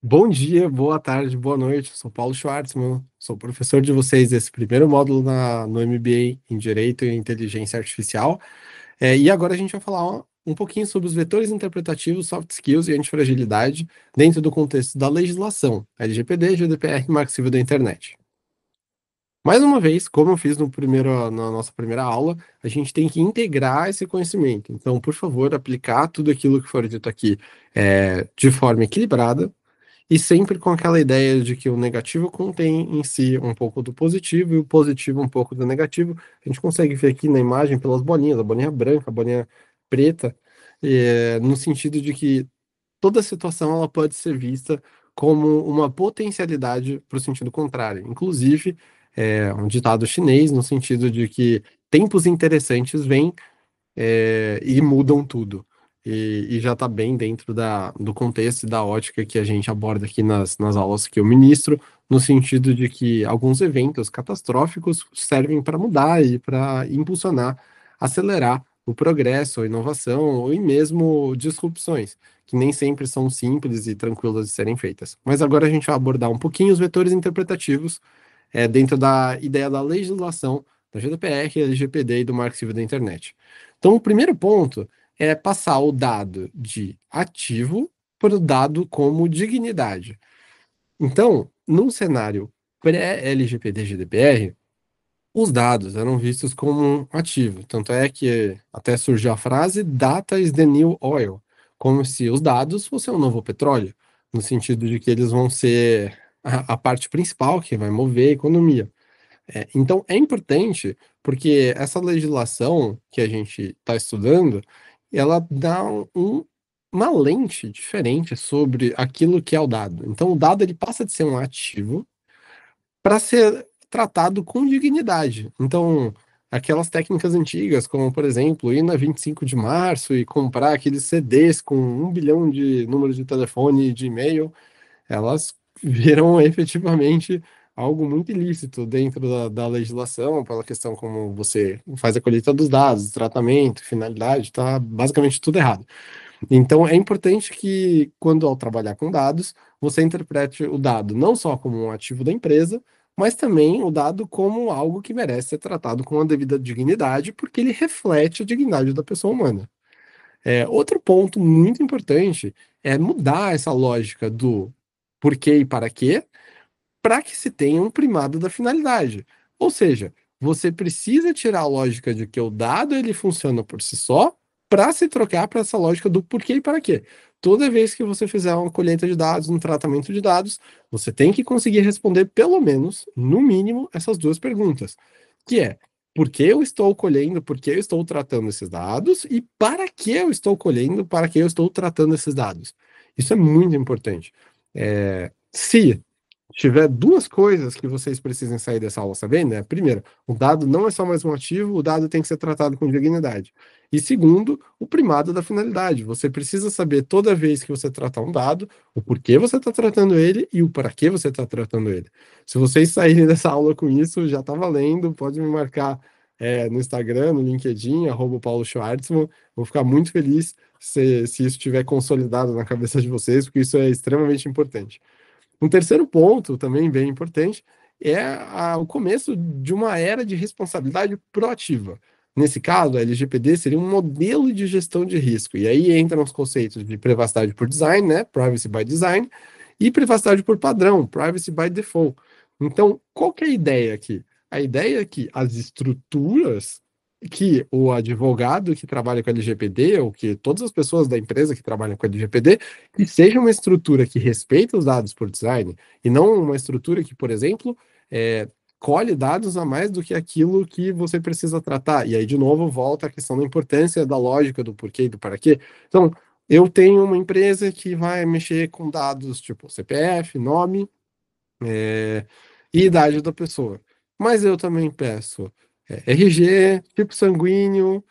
Bom dia, boa tarde, boa noite. Eu sou Paulo Schwartzman, sou professor de vocês desse primeiro módulo no MBA em Direito e Inteligência Artificial. E agora a gente vai falar um pouquinho sobre os vetores interpretativos, soft skills e antifragilidade dentro do contexto da legislação LGPD, GDPR e Marco Civil da Internet. Mais uma vez, como eu fiz na nossa primeira aula, a gente tem que integrar esse conhecimento. Então, por favor, aplicar tudo aquilo que for dito aqui de forma equilibrada e sempre com aquela ideia de que o negativo contém em si um pouco do positivo e o positivo um pouco do negativo. A gente consegue ver aqui na imagem pelas bolinhas, a bolinha branca, a bolinha preta, no sentido de que toda situação ela pode ser vista como uma potencialidade para o sentido contrário. Inclusive, um ditado chinês no sentido de que tempos interessantes vêm e mudam tudo. E já está bem dentro do contexto e da ótica que a gente aborda aqui nas aulas que eu ministro, no sentido de que alguns eventos catastróficos servem para mudar e para impulsionar, acelerar o progresso, a inovação e mesmo disrupções, que nem sempre são simples e tranquilas de serem feitas. Mas agora a gente vai abordar um pouquinho os vetores interpretativos dentro da ideia da legislação da GDPR, LGPD e do Marco Civil da Internet. Então, o primeiro ponto é passar o dado de ativo para o dado como dignidade. Então, num cenário pré-LGPD-GDPR, os dados eram vistos como um ativo. Tanto é que até surgiu a frase data is the new oil, como se os dados fossem um novo petróleo, no sentido de que eles vão ser a parte principal que vai mover a economia. Então, é importante porque essa legislação que a gente está estudando, ela dá uma lente diferente sobre aquilo que é o dado. Então, o dado ele passa de ser um ativo para ser tratado com dignidade. Então, aquelas técnicas antigas, como, por exemplo, ir na 25 de março e comprar aqueles CDs com 1 bilhão de números de telefone e de e-mail, elas viram efetivamente algo muito ilícito dentro da legislação, pela questão como você faz a colheita dos dados, tratamento, finalidade, está basicamente tudo errado. Então, é importante que, quando ao trabalhar com dados, você interprete o dado não só como um ativo da empresa, mas também o dado como algo que merece ser tratado com a devida dignidade, porque ele reflete a dignidade da pessoa humana. Outro ponto muito importante é mudar essa lógica do porquê e para quê, para que se tenha um primado da finalidade. Ou seja, você precisa tirar a lógica de que o dado ele funciona por si só para se trocar para essa lógica do porquê e para quê. Toda vez que você fizer uma colheita de dados, um tratamento de dados, você tem que conseguir responder pelo menos, no mínimo, essas duas perguntas, que é por que eu estou colhendo, por que eu estou tratando esses dados e para que eu estou colhendo, para que eu estou tratando esses dados. Isso é muito importante. Se tiver duas coisas que vocês precisem sair dessa aula sabendo, né? Primeiro, o dado não é só mais um ativo, o dado tem que ser tratado com dignidade. E segundo, o primado da finalidade. Você precisa saber toda vez que você tratar um dado, o porquê você está tratando ele e o para que você está tratando ele. Se vocês saírem dessa aula com isso, já está valendo, pode me marcar no Instagram, no LinkedIn, @Paulo Schwartzman. Vou ficar muito feliz se isso estiver consolidado na cabeça de vocês, porque isso é extremamente importante. Um terceiro ponto, também bem importante, é o começo de uma era de responsabilidade proativa. Nesse caso, a LGPD seria um modelo de gestão de risco. E aí entram os conceitos de privacidade por design, né? Privacy by design, e privacidade por padrão, privacy by default. Então, qual que é a ideia aqui? A ideia é que as estruturas que o advogado que trabalha com LGPD, ou que todas as pessoas da empresa que trabalham com LGPD, que seja uma estrutura que respeita os dados por design e não uma estrutura que, por exemplo, é, colhe dados a mais do que aquilo que você precisa tratar. E aí, de novo, volta a questão da importância da lógica do porquê e do para quê. Então, eu tenho uma empresa que vai mexer com dados tipo CPF, nome, é, e idade da pessoa. Mas eu também peço RG, tipo sanguíneo,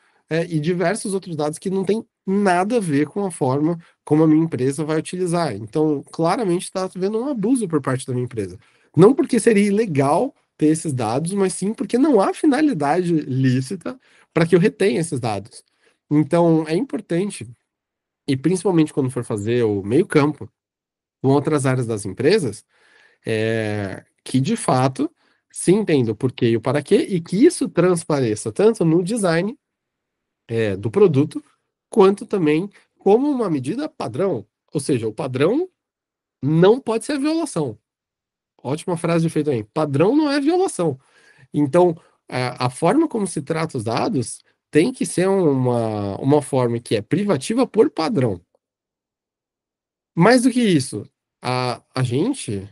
e diversos outros dados que não tem nada a ver com a forma como a minha empresa vai utilizar. Então, claramente está havendo um abuso por parte da minha empresa. Não porque seria ilegal ter esses dados, mas sim porque não há finalidade lícita para que eu retenha esses dados. Então, é importante, e principalmente quando for fazer o meio-campo, com outras áreas das empresas, que de fato se entenda o porquê e o para quê, e que isso transpareça tanto no design, do produto, quanto também como uma medida padrão. Ou seja, o padrão não pode ser violação. Ótima frase de feito aí. Padrão não é violação. Então, a forma como se trata os dados tem que ser uma forma que é privativa por padrão. Mais do que isso, a gente,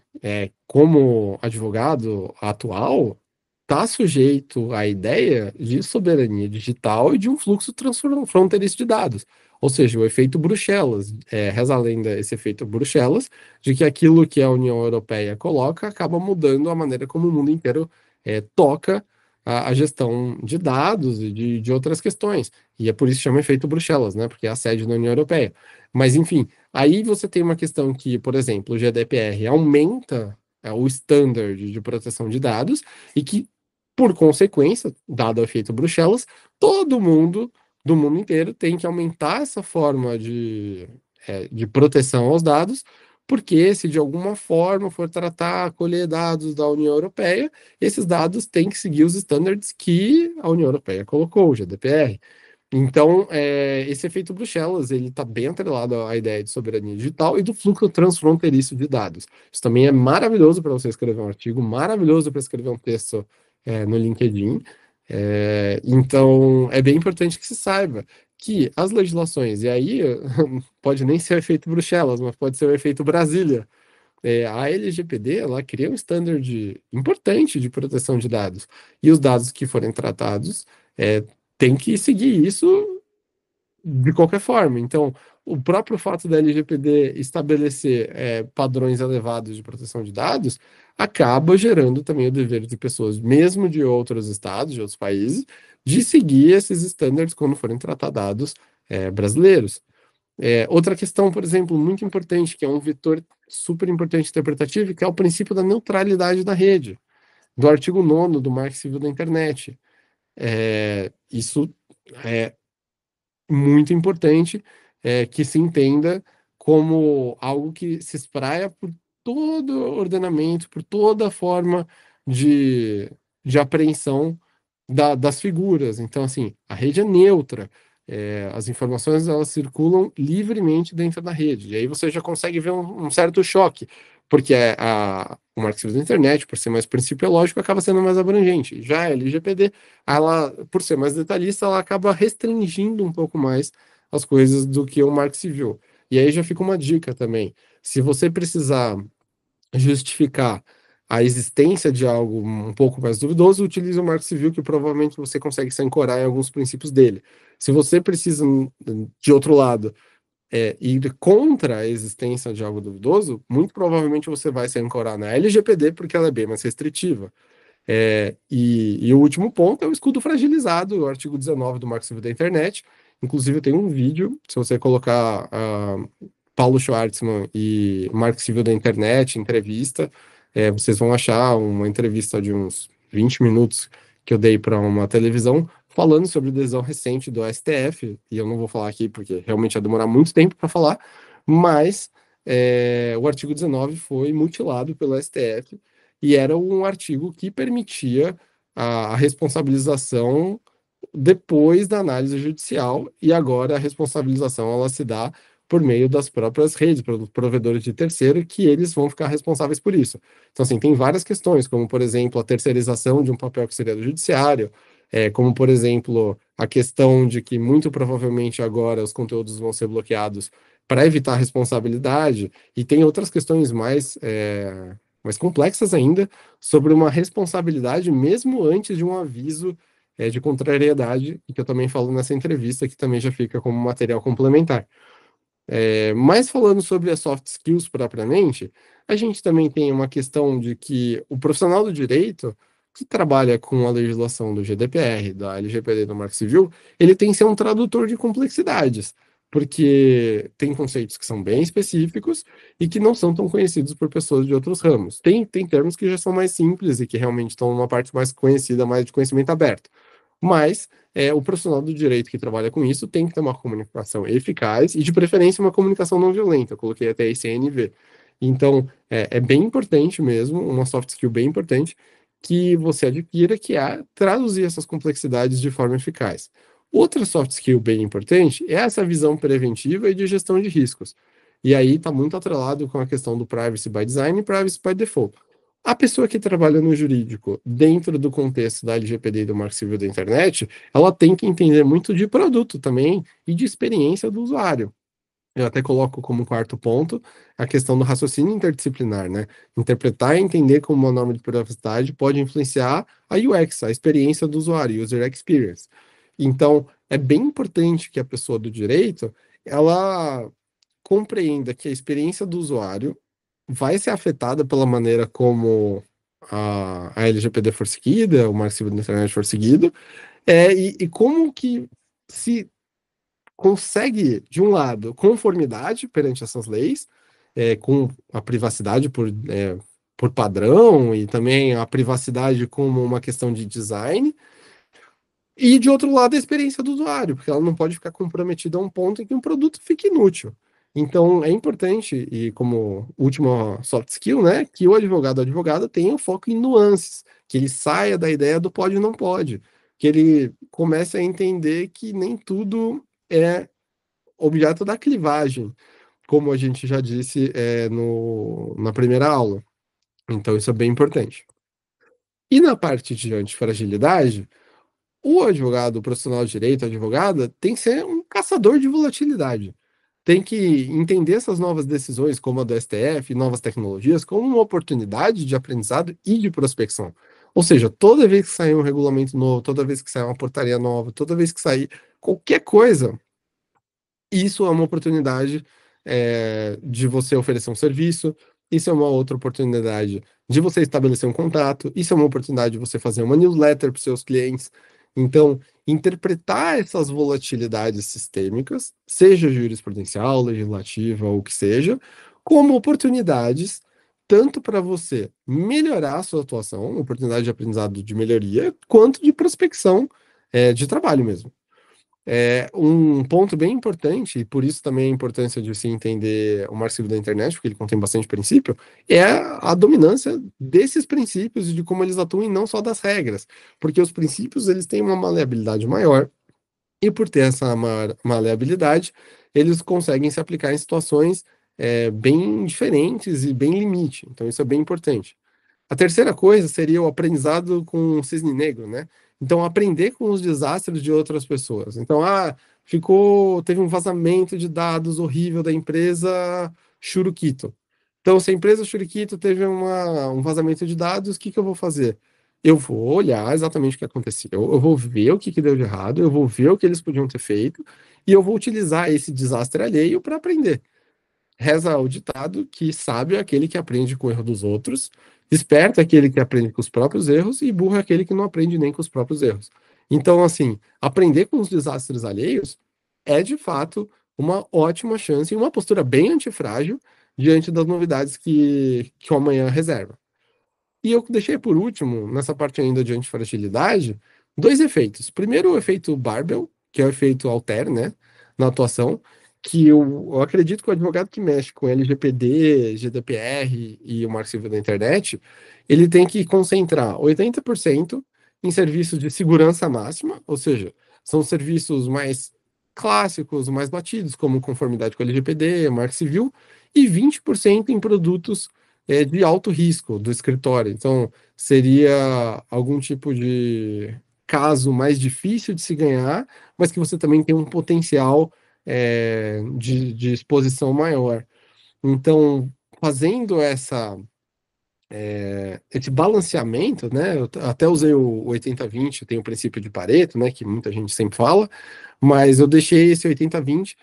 como advogado atual, está sujeito à ideia de soberania digital e de um fluxo transfronteiriço de dados. Ou seja, o efeito Bruxelas. Reza a lenda esse efeito Bruxelas, de que aquilo que a União Europeia coloca acaba mudando a maneira como o mundo inteiro toca a gestão de dados e de outras questões. E é por isso que chama efeito Bruxelas, né? Porque é a sede da União Europeia. Mas, enfim, aí você tem uma questão que, por exemplo, o GDPR aumenta o standard de proteção de dados e que, por consequência, dado o efeito Bruxelas, todo mundo do mundo inteiro tem que aumentar essa forma de proteção aos dados, porque se de alguma forma for tratar, colher dados da União Europeia, esses dados têm que seguir os standards que a União Europeia colocou, o GDPR. Então, esse efeito Bruxelas, ele está bem atrelado à ideia de soberania digital e do fluxo transfronteiriço de dados. Isso também é maravilhoso para você escrever um artigo, maravilhoso para escrever um texto, no LinkedIn. Então, é bem importante que se saiba que as legislações, e aí pode nem ser o efeito Bruxelas, mas pode ser o efeito Brasília. A LGPD, ela cria um standard importante de proteção de dados. E os dados que forem tratados, tem que seguir isso de qualquer forma. Então, o próprio fato da LGPD estabelecer padrões elevados de proteção de dados acaba gerando também o dever de pessoas, mesmo de outros estados, de outros países, de seguir esses estándares quando forem tratar dados brasileiros. Outra questão, por exemplo, muito importante, que é um vetor super importante interpretativo, que é o princípio da neutralidade da rede, do artigo 9º do Marco Civil da Internet. Isso é muito importante, que se entenda como algo que se espraia por todo o ordenamento, por toda a forma de, de apreensão das figuras. Então, assim, a rede é neutra, as informações elas circulam livremente dentro da rede. E aí você já consegue ver um certo choque, porque o Marco Civil da Internet, por ser mais principiológico, acaba sendo mais abrangente. Já a LGPD, ela, por ser mais detalhista, ela acaba restringindo um pouco mais as coisas do que o Marco Civil. E aí já fica uma dica também. Se você precisar justificar a existência de algo um pouco mais duvidoso, utilize o Marco Civil, que provavelmente você consegue se ancorar em alguns princípios dele. Se você precisa, de outro lado, ir contra a existência de algo duvidoso, muito provavelmente você vai se ancorar na LGPD, porque ela é bem mais restritiva. E o último ponto é o escudo fragilizado, o artigo 19 do Marco Civil da Internet. Inclusive, tem um vídeo, se você colocar Paulo Schwartzman e Marco Civil da Internet, entrevista, vocês vão achar uma entrevista de uns 20 minutos que eu dei para uma televisão, falando sobre a decisão recente do STF, e eu não vou falar aqui porque realmente ia demorar muito tempo para falar, mas o artigo 19 foi mutilado pelo STF e era um artigo que permitia a responsabilização depois da análise judicial, e agora a responsabilização ela se dá por meio das próprias redes, provedores de terceiro, que eles vão ficar responsáveis por isso. Então, assim, tem várias questões, como, por exemplo, a terceirização de um papel que seria do judiciário, como, por exemplo, a questão de que muito provavelmente agora os conteúdos vão ser bloqueados para evitar a responsabilidade, e tem outras questões mais complexas ainda, sobre uma responsabilidade mesmo antes de um aviso de contrariedade, e que eu também falo nessa entrevista, que também já fica como material complementar. Mas falando sobre as soft skills propriamente, a gente também tem uma questão de que o profissional do direito que trabalha com a legislação do GDPR, da LGPD, do Marco Civil, ele tem que ser um tradutor de complexidades, porque tem conceitos que são bem específicos e que não são tão conhecidos por pessoas de outros ramos. Tem termos que já são mais simples e que realmente estão numa parte mais conhecida, mais de conhecimento aberto. Mas o profissional do direito que trabalha com isso tem que ter uma comunicação eficaz e, de preferência, uma comunicação não violenta. Eu coloquei até esse CNV. Então, é bem importante mesmo, uma soft skill bem importante, que você adquira, que é traduzir essas complexidades de forma eficaz. Outra soft skill bem importante é essa visão preventiva e de gestão de riscos. E aí está muito atrelado com a questão do privacy by design e privacy by default. A pessoa que trabalha no jurídico, dentro do contexto da LGPD e do Marco Civil da Internet, ela tem que entender muito de produto também e de experiência do usuário. Eu até coloco como quarto ponto a questão do raciocínio interdisciplinar, né? Interpretar e entender como uma norma de privacidade pode influenciar a UX, a experiência do usuário, user experience. Então, é bem importante que a pessoa do direito, ela compreenda que a experiência do usuário vai ser afetada pela maneira como a LGPD for seguida, o Marco Civil da Internet for seguido, e como que se consegue, de um lado, conformidade perante essas leis, com a privacidade por padrão e também a privacidade como uma questão de design, e de outro lado, a experiência do usuário, porque ela não pode ficar comprometida a um ponto em que um produto fique inútil. Então, é importante, e como última soft skill, né, que o advogado ou advogada tenha um foco em nuances, que ele saia da ideia do pode e não pode, que ele comece a entender que nem tudo é objeto da clivagem, como a gente já disse na primeira aula. Então, isso é bem importante. E na parte de antifragilidade, o advogado, o profissional de direito, a advogada, tem que ser um caçador de volatilidade. Tem que entender essas novas decisões, como a do STF, novas tecnologias, como uma oportunidade de aprendizado e de prospecção. Ou seja, toda vez que sair um regulamento novo, toda vez que sair uma portaria nova, toda vez que sair qualquer coisa, isso é uma oportunidade de você oferecer um serviço, isso é uma outra oportunidade de você estabelecer um contato, isso é uma oportunidade de você fazer uma newsletter para os seus clientes. Então, interpretar essas volatilidades sistêmicas, seja jurisprudencial, legislativa ou o que seja, como oportunidades tanto para você melhorar a sua atuação, oportunidade de aprendizado de melhoria, quanto de prospecção de trabalho mesmo. Um ponto bem importante, e por isso também a importância de se entender o Marco Civil da Internet, porque ele contém bastante princípio, é a dominância desses princípios e de como eles atuam e não só das regras, porque os princípios eles têm uma maleabilidade maior, e por ter essa maleabilidade, eles conseguem se aplicar em situações bem diferentes e bem limite, então isso é bem importante. A terceira coisa seria o aprendizado com o cisne negro, né? Então, aprender com os desastres de outras pessoas. Então, teve um vazamento de dados horrível da empresa Churuquito. Então, se a empresa Churuquito teve um vazamento de dados, o que que eu vou fazer? Eu vou olhar exatamente o que aconteceu, eu vou ver o que que deu de errado, eu vou ver o que eles podiam ter feito, e eu vou utilizar esse desastre alheio para aprender. Reza o ditado que sábio é aquele que aprende com o erro dos outros, esperto é aquele que aprende com os próprios erros e burro é aquele que não aprende nem com os próprios erros. Então, assim, aprender com os desastres alheios é de fato uma ótima chance e uma postura bem antifrágil diante das novidades que o amanhã reserva. E eu deixei por último, nessa parte ainda de antifragilidade, dois efeitos. Primeiro, o efeito Barbell, que é o efeito Alter, né, na atuação, que eu acredito que o advogado que mexe com LGPD, GDPR e o Marco Civil da Internet, ele tem que concentrar 80% em serviços de segurança máxima, ou seja, são serviços mais clássicos, mais batidos, como conformidade com a LGPD, Marco Civil, e 20% em produtos de alto risco do escritório. Então, seria algum tipo de caso mais difícil de se ganhar, mas que você também tem um potencial de exposição maior. Então, fazendo esse balanceamento, né? Eu até usei o 80-20, tem o princípio de Pareto, né? Que muita gente sempre fala, mas eu deixei esse 80-20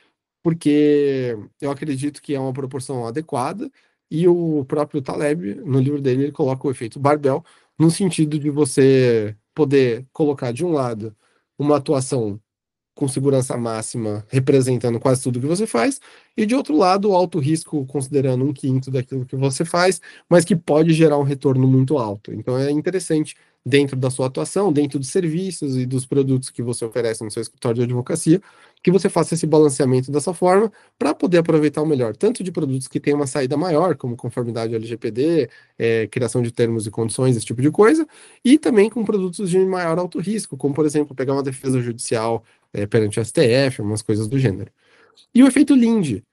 porque eu acredito que é uma proporção adequada e o próprio Taleb, no livro dele, ele coloca o efeito barbell no sentido de você poder colocar de um lado uma atuação com segurança máxima, representando quase tudo que você faz, e de outro lado, o alto risco, considerando um quinto daquilo que você faz, mas que pode gerar um retorno muito alto. Então é interessante dentro da sua atuação, dentro dos serviços e dos produtos que você oferece no seu escritório de advocacia, que você faça esse balanceamento dessa forma para poder aproveitar o melhor, tanto de produtos que têm uma saída maior, como conformidade LGPD, criação de termos e condições, esse tipo de coisa, e também com produtos de maior alto risco, como, por exemplo, pegar uma defesa judicial perante o STF, umas coisas do gênero. E o efeito Linde.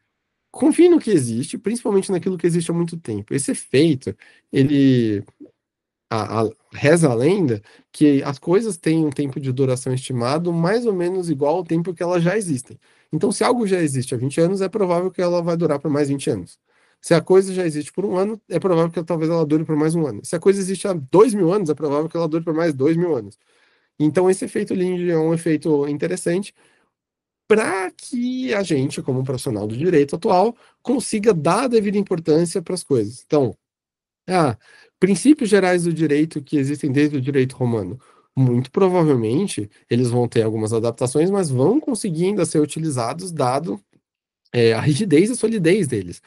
Confie no que existe, principalmente naquilo que existe há muito tempo. Esse efeito, ele reza a lenda que as coisas têm um tempo de duração estimado mais ou menos igual ao tempo que elas já existem. Então, se algo já existe há 20 anos, é provável que ela vai durar por mais 20 anos. Se a coisa já existe por um ano, é provável que talvez ela dure por mais um ano. Se a coisa existe há 2.000 anos, é provável que ela dure por mais 2.000 anos. Então, esse efeito Linde é um efeito interessante para que a gente, como profissional do direito atual, consiga dar a devida importância para as coisas. Então, ah, princípios gerais do direito que existem desde o direito romano. Muito provavelmente eles vão ter algumas adaptações, mas vão conseguir ainda ser utilizados, dado a rigidez e a solidez deles.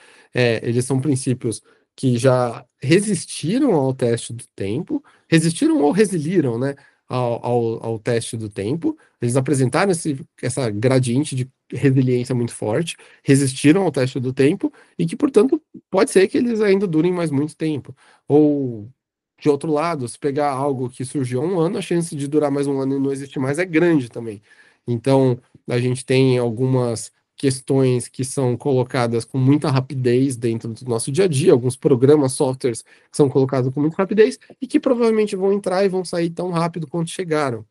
Eles são princípios que já resistiram ao teste do tempo, resistiram ou resiliram, né, ao teste do tempo. Eles apresentaram essa gradiente de resiliência muito forte, resistiram ao teste do tempo e que, portanto, pode ser que eles ainda durem mais muito tempo. Ou, de outro lado, se pegar algo que surgiu há um ano, a chance de durar mais um ano e não existir mais é grande também. Então, a gente tem algumas questões que são colocadas com muita rapidez dentro do nosso dia a dia, alguns programas, softwares que são colocados com muita rapidez e que provavelmente vão entrar e vão sair tão rápido quanto chegaram.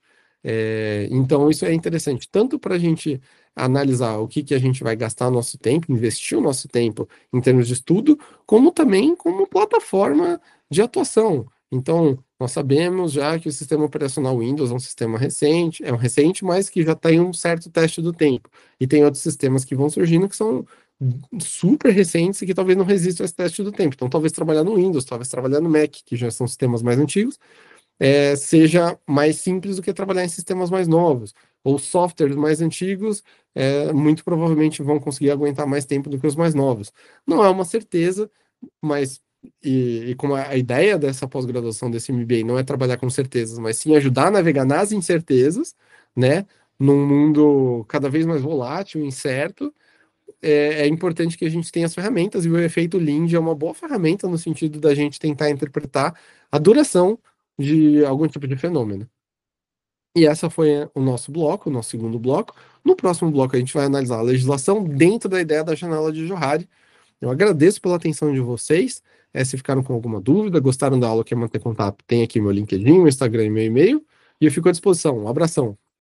Então, isso é interessante, tanto para a gente analisar o que a gente vai gastar nosso tempo, investir o nosso tempo em termos de estudo, como também como plataforma de atuação. Então, nós sabemos já que o sistema operacional Windows é um sistema recente, mas que já tem um certo teste do tempo. E tem outros sistemas que vão surgindo que são super recentes e que talvez não resistam a esse teste do tempo. Então, talvez trabalhar no Windows, talvez trabalhar no Mac, que já são sistemas mais antigos, seja mais simples do que trabalhar em sistemas mais novos. Ou softwares mais antigos, muito provavelmente vão conseguir aguentar mais tempo do que os mais novos. Não é uma certeza, mas e como a ideia dessa pós-graduação desse MBA não é trabalhar com certezas, mas sim ajudar a navegar nas incertezas, né? Num mundo cada vez mais volátil, incerto, é importante que a gente tenha as ferramentas, e o efeito Linde é uma boa ferramenta no sentido da gente tentar interpretar a duração de algum tipo de fenômeno. E essa foi o nosso bloco, o nosso segundo bloco. No próximo bloco, a gente vai analisar a legislação dentro da ideia da janela de Johari. Eu agradeço pela atenção de vocês. Se ficaram com alguma dúvida, gostaram da aula, quer manter contato, tem aqui meu LinkedIn, meu Instagram e meu e-mail. E eu fico à disposição. Um abração.